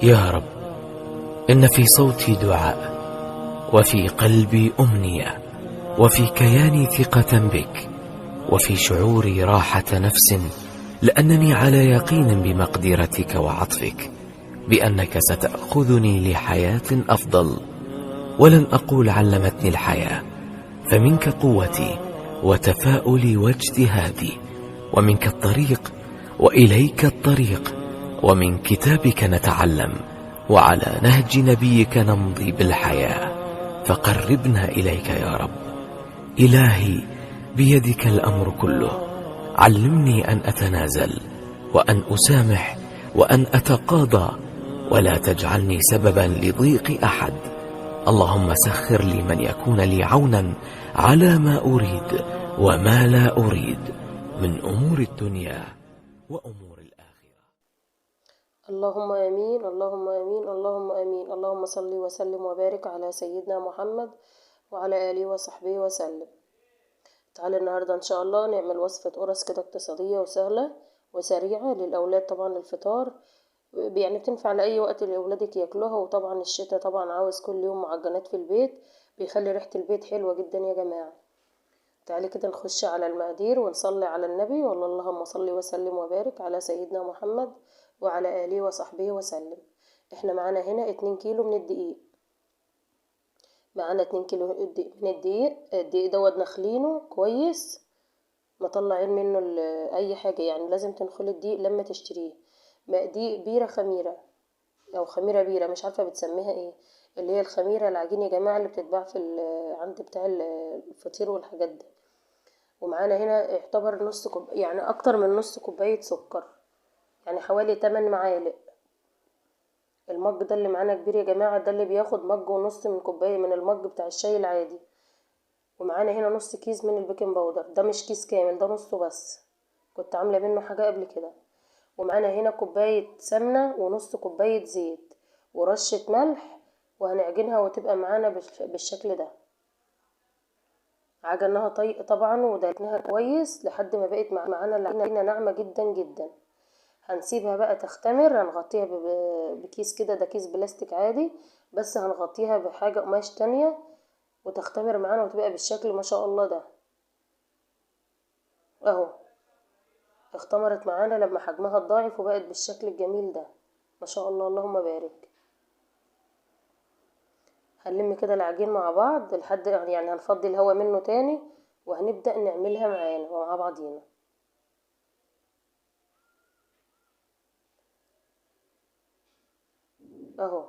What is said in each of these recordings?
يا رب، إن في صوتي دعاء، وفي قلبي أمنية، وفي كياني ثقة بك، وفي شعوري راحة نفس، لأنني على يقين بمقدرتك وعطفك، بأنك ستأخذني لحياة أفضل. ولن أقول علمتني الحياة، فمنك قوتي وتفاؤلي واجتهادي، ومنك الطريق وإليك الطريق، ومن كتابك نتعلم، وعلى نهج نبيك نمضي بالحياة، فقربنا إليك يا رب. إلهي، بيدك الأمر كله، علمني أن أتنازل، وأن أسامح، وأن أتقاضى، ولا تجعلني سببا لضيق أحد. اللهم سخر لي من يكون لي عونا على ما أريد وما لا أريد من أمور الدنيا وأمور الآخرة. اللهم آمين، اللهم آمين، اللهم آمين. اللهم صل وسلم وبارك على سيدنا محمد وعلى آله وصحبه وسلم. تعالى النهاردة إن شاء الله نعمل وصفة قرص كده اقتصادية وسهلة وسريعة للأولاد، طبعا للفطار، يعني بتنفع لأي وقت لأولادك ياكلوها. وطبعا الشتاء طبعا عاوز كل يوم معجنات في البيت، بيخلي ريحة البيت حلوة جدا يا جماعة. تعالي كده نخش على المقادير ونصلي على النبي، والله اللهم صل وسلم وبارك على سيدنا محمد وعلى آله وصحبه وسلم. احنا معانا هنا 2 كيلو من الدقيق، معانا 2 كيلو من الدقيق دوت نخلينه كويس، مطلعين منه اي حاجة، يعني لازم تنخلي الدقيق لما تشتريه. دقيق بيرة خميرة او خميرة بيرة، مش عارفة بتسميها ايه، اللي هي الخميرة العجين يا جماعة اللي بتتباع في عند بتاع الفطير والحاجات دي. ومعانا هنا يعتبر نص يعني اكتر من نص كوباية سكر، يعني حوالي 8 معالق. المج ده اللي معانا كبير يا جماعة، ده اللي بياخد مج ونص من كوباية من المج بتاع الشاي العادي. ومعانا هنا نص كيس من البيكنج باودر، ده مش كيس كامل، ده نصه بس، كنت عاملة منه حاجة قبل كده. ومعانا هنا كوباية سمنة ونص كوباية زيت ورشة ملح، وهنعجنها وتبقى معانا بالشكل ده. عجناها طبعا ودقناها كويس لحد ما بقت معانا العجينة ناعمة جدا جدا. هنسيبها بقى تختمر، هنغطيها بكيس كده، ده كيس بلاستيك عادي، بس هنغطيها بحاجة قماش تانية وتختمر معانا وتبقى بالشكل ما شاء الله ده. اهو اختمرت معانا لما حجمها اتضاعف وبقت بالشكل الجميل ده ما شاء الله، اللهم بارك. هنلم كده العجين مع بعض لحد يعني هنفضي الهواء منه تاني، وهنبدأ نعملها معانا ومع بعضينا. اهو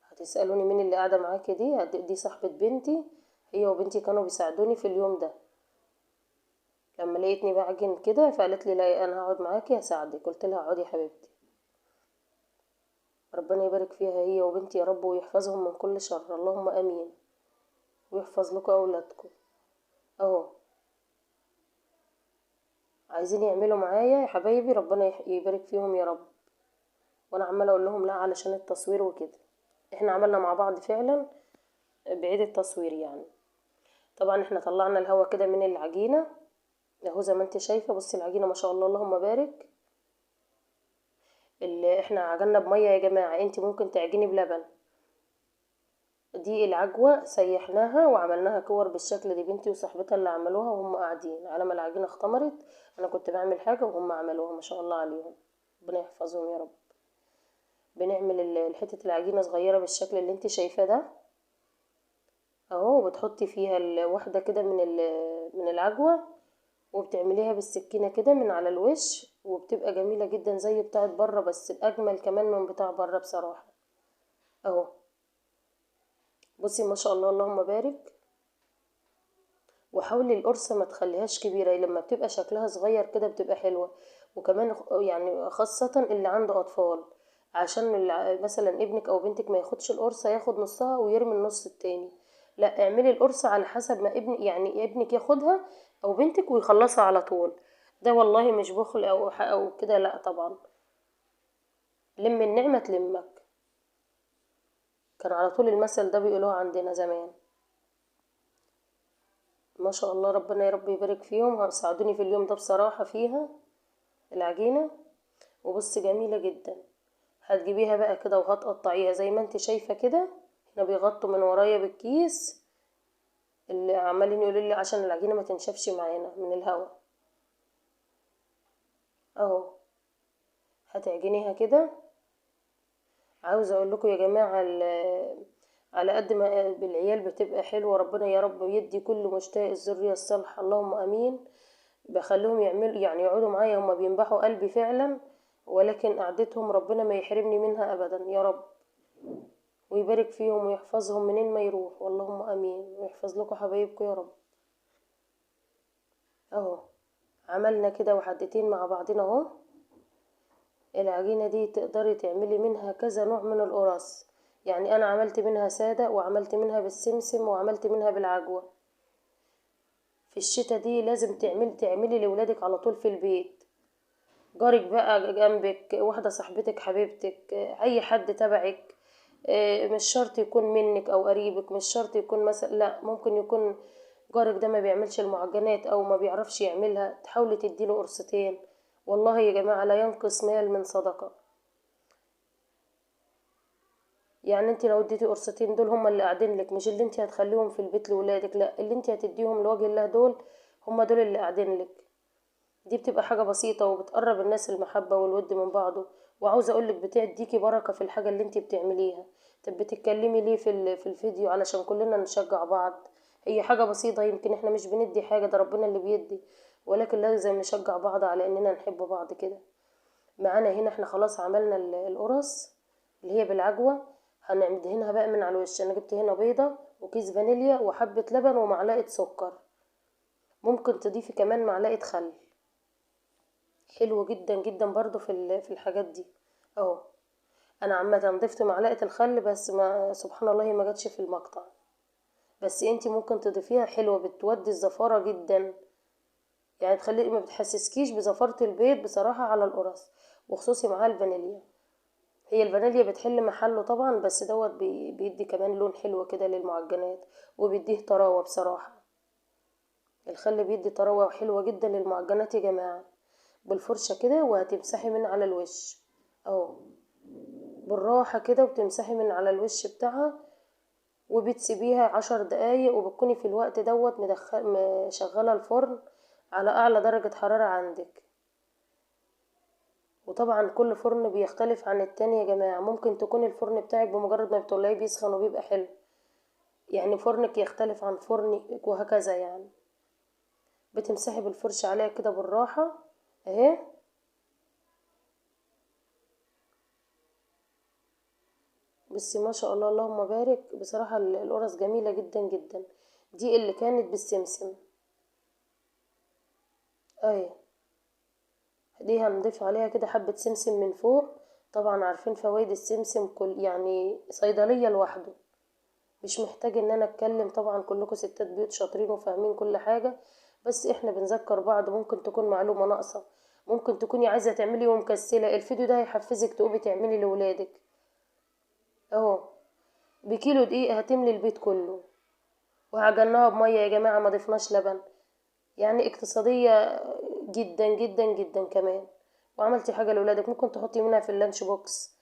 هتسألوني مين اللي قاعدة معاكي دي صاحبة بنتي، هي وبنتي كانوا بيساعدوني في اليوم ده. لما لقيتني بعجن كده فقالت لي لا انا هقعد معاكي هساعدك، قلت لها اقعدي يا حبيبتي. ربنا يبارك فيها هي وبنتي يا رب، ويحفظهم من كل شر، اللهم امين، ويحفظ لكم اولادكم. اهو عايزين يعملوا معايا يا حبايبي، ربنا يبارك فيهم يا رب. وانا عماله اقول لهم لا علشان التصوير وكده. احنا عملنا مع بعض فعلا بعيد التصوير يعني. طبعا احنا طلعنا الهوا كده من العجينه اهو زي ما انت شايفه، بصي العجينه ما شاء الله اللهم بارك. اللي احنا عجنا بميه يا جماعه، انت ممكن تعجني بلبن. دي العجوه سيحناها وعملناها كور بالشكل دي، بنتي وصاحبتها اللي عملوها وهم قاعدين على ما العجينه اختمرت. انا كنت بعمل حاجه وهم عملوها ما شاء الله عليهم، ربنا يحفظهم يا رب. بنعمل الحته العجينه صغيره بالشكل اللي انت شايفاه ده اهو، بتحطي فيها الواحده كده من العجوه، وبتعمليها بالسكينه كده من على الوش، وبتبقى جميله جدا زي بتاعه بره، بس اجمل كمان من بتاع بره بصراحه. اهو بصي ما شاء الله اللهم بارك. وحاولي القرصه ما تخليهاش كبيره، لما بتبقى شكلها صغير كده بتبقى حلوه. وكمان يعني خاصه اللي عنده اطفال، عشان مثلا ابنك او بنتك ما ياخدش القرصه، ياخد نصها ويرمي النص التاني. لا اعملي القرصه على حسب ما يعني ابنك ياخدها او بنتك ويخلصها على طول. ده والله مش بخل او كده، لا طبعا. لم النعمه تلمك، كان على طول المثل ده بيقولوه عندنا زمان. ما شاء الله ربنا يا رب يبارك فيهم، ساعدوني في اليوم ده بصراحة فيها العجينة. وبص جميلة جدا. هتجيبيها بقى كده وهتقطعيها زي ما انت شايفة كده. هنا بيغطوا من ورايا بالكيس، اللي عمالين يقولوا لي عشان العجينة ما تنشفش معانا من الهواء. اهو هتعجنيها كده. عاوزة اقول لكم يا جماعة، على قد ما بالعيال بتبقى حلوة، ربنا يا رب يدي كل مشتاق الذرية الصالحة، اللهم امين. بخليهم يعملوا يعني يقعدوا معايا، هما بينبحوا قلبي فعلا، ولكن قعدتهم ربنا ما يحرمني منها ابدا يا رب، ويبارك فيهم ويحفظهم منين ما يروح، واللهم امين، ويحفظ لكم حبايبكم يا رب. اهو عملنا كده وحدتين مع بعضنا اهو. العجينة دي تقدري تعملي منها كذا نوع من القراص، يعني انا عملت منها سادة، وعملت منها بالسمسم، وعملت منها بالعجوة. في الشتا دي لازم تعملي لولادك على طول في البيت. جارك بقى جنبك، واحدة صاحبتك، حبيبتك، اي حد تبعك، مش شرط يكون منك او قريبك، مش شرط يكون مثلا، لا ممكن يكون جارك ده ما بيعملش المعجنات او ما بيعرفش يعملها، تحاولي تديله قرصتين. والله يا جماعة لا ينقص مال من صدقة. يعني انت لو اديتي قرصتين دول هما اللي قاعدين لك، مش اللي انت هتخليهم في البيت لولادك، لا اللي انت هتديهم لوجه الله دول هما دول اللي قاعدين لك. دي بتبقى حاجة بسيطة وبتقرب الناس المحبة والود من بعضه. وعاوزة اقولك بتديكي بركة في الحاجة اللي انت بتعمليها. طب بتتكلمي ليه في الفيديو؟ علشان كلنا نشجع بعض. هي حاجة بسيطة، يمكن احنا مش بندي حاجة، ده ربنا اللي بيدي، ولكن لازم نشجع بعض على اننا نحب بعض كده. معانا هنا احنا خلاص عملنا القرص اللي هي بالعجوة. هندهنها بقى من على الوش. انا جبت هنا بيضة وكيس فانيليا وحبة لبن ومعلقة سكر. ممكن تضيفي كمان معلقة خل، حلو جدا جدا برضو في الحاجات دي. اهو انا عامه ضفت معلقه الخل، بس ما سبحان الله ما جاتش في المقطع، بس انتي ممكن تضيفيها، حلوه بتودي الزفاره جدا، يعني تخلي ما بتحسسكيش بزفاره البيض بصراحه على القرص، وخصوصي معاه الفانيليا. هي الفانيليا بتحل محله طبعا، بس دوت بيدي كمان لون حلو كده للمعجنات، وبيديه طراوه بصراحه. الخل بيدي طراوه حلوه جدا للمعجنات يا جماعه. بالفرشه كده وهتمسحي من على الوش اهو، بالراحة كده، وبتمسحي من على الوش بتاعها، وبتسيبيها 10 دقايق، وبتكوني في الوقت دوت مشغلة الفرن على اعلى درجة حرارة عندك. وطبعا كل فرن بيختلف عن التاني يا جماعة، ممكن تكون الفرن بتاعك بمجرد ما بتطلعيه بيسخن وبيبقى حلو، يعني فرنك يختلف عن فرني وهكذا يعني. بتمسحي بالفرشة عليها كده بالراحة اهي. بس ما شاء الله اللهم بارك، بصراحة القرص جميلة جدا جدا. دي اللي كانت بالسمسم اهي. دي هنضيف عليها كده حبة سمسم من فوق. طبعا عارفين فوائد السمسم، كل يعني صيدلية لوحده، مش محتاج ان انا اتكلم، طبعا كلكم ستات بيوت شاطرين وفاهمين كل حاجة، بس احنا بنذكر بعض. ممكن تكون معلومة ناقصة، ممكن تكوني عايزة تعملي ومكسلة، الفيديو ده هيحفزك تقومي تعملي لولادك. اهو بكيلو دقيق هتملي البيت كله، وعجناها بمية يا جماعة، ما ضفناش لبن، يعني اقتصادية جدا جدا جدا كمان. وعملتي حاجة لولادك ممكن تحطي منها في اللانش بوكس،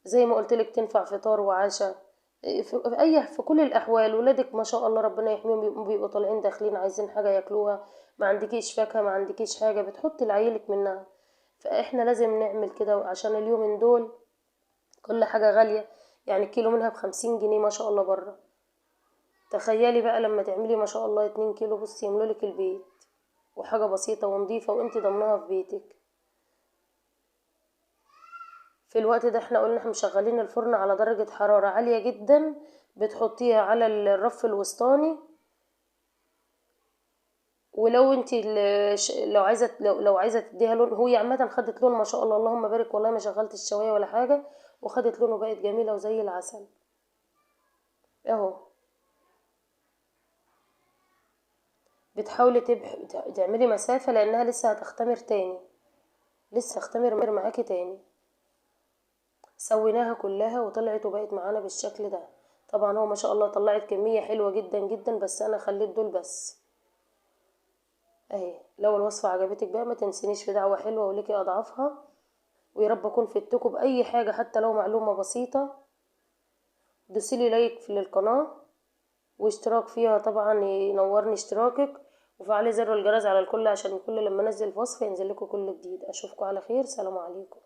زي ما قلتلك تنفع فطار وعشاء، في كل الاحوال. ولادك ما شاء الله ربنا يحميهم، بيبقوا طالعين داخلين عايزين حاجة ياكلوها، ما عندكيش فاكهة، ما عندكيش حاجة، بتحطي لعيلك منها. فاحنا لازم نعمل كده، عشان اليومين دول كل حاجة غالية، يعني كيلو منها ب50 جنيه ما شاء الله بره. تخيلي بقى لما تعملي ما شاء الله 2 كيلو، بصي يملولك البيت، وحاجة بسيطة ونضيفة وانتي ضمنها في بيتك. في الوقت ده احنا قلنا احنا مشغلين الفرن على درجة حرارة عالية جدا، بتحطيها على الرف الوسطاني. ولو انتي لو عايزة تديها لون، هو عامة خدت لون ما شاء الله اللهم بارك، والله ما شغلت الشواية ولا حاجة، وخدت لونه بقت جميلة وزي العسل اهو. بتحاولي تعملي مسافة لانها لسه هتختمر تاني، لسه هختمر معاكي تاني. سويناها كلها وطلعت وبقت معانا بالشكل ده. طبعا هو ما شاء الله طلعت كمية حلوة جدا جدا، بس انا خليت دول بس اهي. لو الوصفة عجبتك بقى ما تنسينيش في دعوة حلوة وليكي اضعافها، ويا رب اكون فدتكم باي حاجه حتى لو معلومه بسيطه. دوسيلي لايك في القناه واشتراك فيها طبعا ينورني اشتراكك، وفعلي زر الجرس على الكل عشان كل لما انزل وصفه ينزل لكم كل جديد. اشوفكم على خير، سلام عليكم.